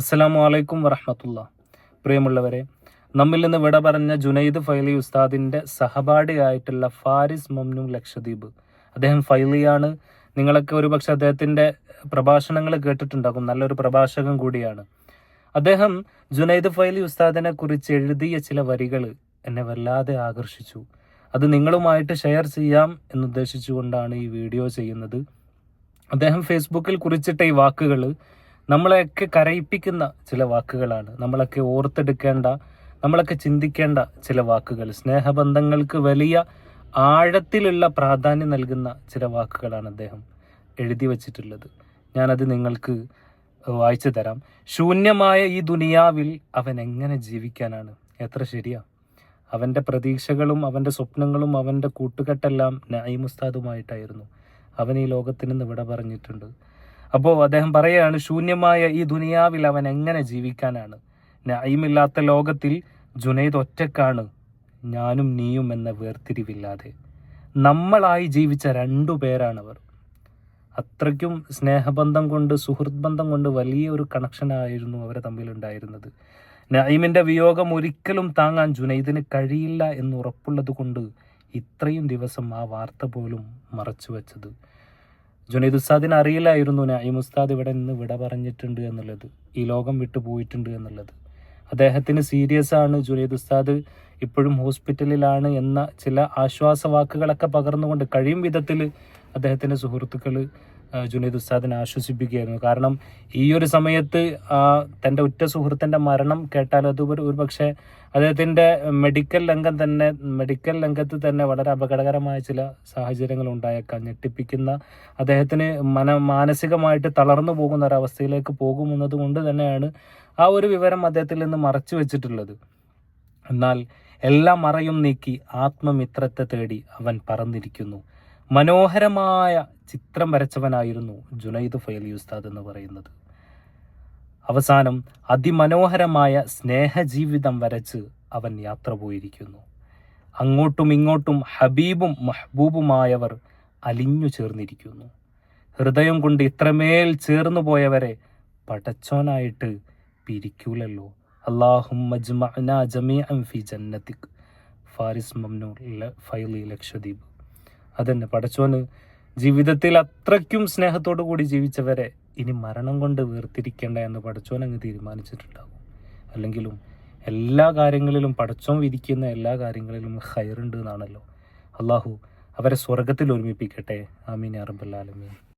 അസ്സലാമു അലൈക്കും വറഹ്മത്തുള്ളാഹി. പ്രിയമുള്ളവരെ, നമ്മിൽ നിന്ന് വിട പറഞ്ഞ ജുനൈദ് ഫൈലി ഉസ്താദിൻ്റെ സഹപാഠിയായിട്ടുള്ള ഫാരിസ് മംനൂൻ ലക്ഷദ്വീപ്, അദ്ദേഹം ഫൈലിയാണ്. നിങ്ങളൊക്കെ ഒരുപക്ഷെ അദ്ദേഹത്തിൻ്റെ പ്രഭാഷണങ്ങൾ കേട്ടിട്ടുണ്ടാകും. നല്ലൊരു പ്രഭാഷകൻ കൂടിയാണ് അദ്ദേഹം. ജുനൈദ് ഫൈലി ഉസ്താദിനെ കുറിച്ച് എഴുതിയ ചില വരികൾ എന്നെ വല്ലാതെ ആകർഷിച്ചു. അത് നിങ്ങളുമായിട്ട് ഷെയർ ചെയ്യാം എന്നുദ്ദേശിച്ചുകൊണ്ടാണ് ഈ വീഡിയോ ചെയ്യുന്നത്. അദ്ദേഹം ഫേസ്ബുക്കിൽ കുറിച്ചിട്ട ഈ വാക്കുകൾ നമ്മളെയൊക്കെ കരയിപ്പിക്കുന്ന ചില വാക്കുകളാണ്. നമ്മളൊക്കെ ഓർത്തെടുക്കേണ്ട, നമ്മളൊക്കെ ചിന്തിക്കേണ്ട ചില വാക്കുകൾ. സ്നേഹബന്ധങ്ങൾക്ക് വലിയ ആഴത്തിലുള്ള പ്രാധാന്യം നൽകുന്ന ചില വാക്കുകളാണ് അദ്ദേഹം എഴുതി വച്ചിട്ടുള്ളത്. ഞാനത് നിങ്ങൾക്ക് വായിച്ചു തരാം. ശൂന്യമായ ഈ ദുനിയാവിൽ അവൻ എങ്ങനെ ജീവിക്കാനാണ്? എത്ര ശരിയാ. അവൻ്റെ പ്രതീക്ഷകളും അവൻ്റെ സ്വപ്നങ്ങളും അവൻ്റെ കൂട്ടുകെട്ടെല്ലാം നഈം ഉസ്താദുമായിട്ടായിരുന്നു. അവൻ ഈ ലോകത്തിൽ നിന്ന് വിട പറഞ്ഞിട്ടുണ്ട്. അപ്പോൾ അദ്ദേഹം പറയുകയാണ്, ശൂന്യമായ ഈ ദുനിയാവിൽ അവൻ എങ്ങനെ ജീവിക്കാനാണ്? നഈമില്ലാത്ത ലോകത്തിൽ ജുനൈദ് ഒറ്റക്കാണ്, ഞാനും നീയും എന്ന വേർതിരിവില്ലാതെ. നമ്മളായി ജീവിച്ച രണ്ടു പേരാണവർ. അത്രയ്ക്കും സ്നേഹബന്ധം കൊണ്ട്, സുഹൃത്ത് ബന്ധം കൊണ്ട് വലിയ ഒരു കണക്ഷനായിരുന്നു അവർ തമ്മിലുണ്ടായിരുന്നത്. നഈമിൻ്റെ വിയോഗം ഒരിക്കലും താങ്ങാൻ ജുനൈദിന് കഴിയില്ല എന്ന് ഉറപ്പുള്ളത് കൊണ്ട് ഇത്രയും ദിവസം ആ വാർത്ത പോലും മറച്ചു വെച്ചത്. ജുനൈദ് ഉസ്താദിന് അറിയില്ലായിരുന്നു നഈം ഉസ്താദ് ഇവിടെ നിന്ന് വിട പറഞ്ഞിട്ടുണ്ട് എന്നുള്ളത്, ഈ ലോകം വിട്ടു പോയിട്ടുണ്ട് എന്നുള്ളത്. അദ്ദേഹത്തിന് സീരിയസ് ആണ്, ജുനൈദ് ഉസ്താദ് ഇപ്പോഴും ഹോസ്പിറ്റലിലാണ് എന്ന ചില ആശ്വാസവാക്കുകളൊക്കെ പകർന്നുകൊണ്ട് കഴിയും വിധത്തിൽ അദ്ദേഹത്തിൻ്റെ സുഹൃത്തുക്കൾ ജുനൈദ് ഉസ്താദിനെ ആശ്വസിപ്പിക്കുകയായിരുന്നു. കാരണം ഈ ഒരു സമയത്ത് തൻ്റെ ഉറ്റ സുഹൃത്തിൻ്റെ മരണം കേട്ടാൽ അത് ഒരു പക്ഷേ അദ്ദേഹത്തിൻ്റെ മെഡിക്കൽ രംഗത്ത് തന്നെ വളരെ അപകടകരമായ ചില സാഹചര്യങ്ങൾ ഉണ്ടായേക്കാം. ഞെട്ടിപ്പിക്കുന്ന, അദ്ദേഹത്തിന് മാനസികമായിട്ട് തളർന്നു പോകുന്ന ഒരവസ്ഥയിലേക്ക് പോകുമെന്നത് കൊണ്ട് തന്നെയാണ് ആ ഒരു വിവരം അദ്ദേഹത്തിൽ നിന്ന് മറച്ചു വെച്ചിട്ടുള്ളത്. എന്നാൽ എല്ലാ മറയും നീക്കി ആത്മമിത്രത്തെ തേടി അവൻ പറന്നിരിക്കുന്നു. മനോഹരമായ ചിത്രം വരച്ചവനായിരുന്നു ജുനൈദ് ഫൈലി ഉസ്താദ് എന്ന് പറയുന്നത്. അവസാനം അതിമനോഹരമായ സ്നേഹജീവിതം വരച്ച് അവൻ യാത്ര പോയിരിക്കുന്നു. അങ്ങോട്ടും ഇങ്ങോട്ടും ഹബീബും മഹബൂബുമായവർ അലിഞ്ഞു ചേർന്നിരിക്കുന്നു. ഹൃദയം കൊണ്ട് ഇത്രമേൽ ചേർന്നു പോയവരെ പടച്ചോനായിട്ട് പിരിക്കൂലല്ലോ. അല്ലാഹുമ്മ ജ്മഅനാ ജമീഅൻ ഫി ജന്നതിക്. ഫാരിസ് മംനൂൻ ഫൈലി ലക്ഷദ്വീപ്. അതന്നെ, പടച്ചോന് ജീവിതത്തിൽ അത്രയ്ക്കും സ്നേഹത്തോടു കൂടി ജീവിച്ചവരെ ഇനി മരണം കൊണ്ട് വേർതിരിക്കേണ്ട എന്ന് പടച്ചോൻ അങ്ങ് തീരുമാനിച്ചിട്ടുണ്ടാകും. അല്ലെങ്കിലും എല്ലാ കാര്യങ്ങളിലും പടച്ചോൻ വിധിക്കുന്ന എല്ലാ കാര്യങ്ങളിലും ഖൈറുണ്ട് എന്നാണല്ലോ. അള്ളാഹു അവരെ സ്വർഗത്തിൽ ഒരുമിപ്പിക്കട്ടെ. ആമീൻ യാ റബ്ബൽ ആലമീൻ.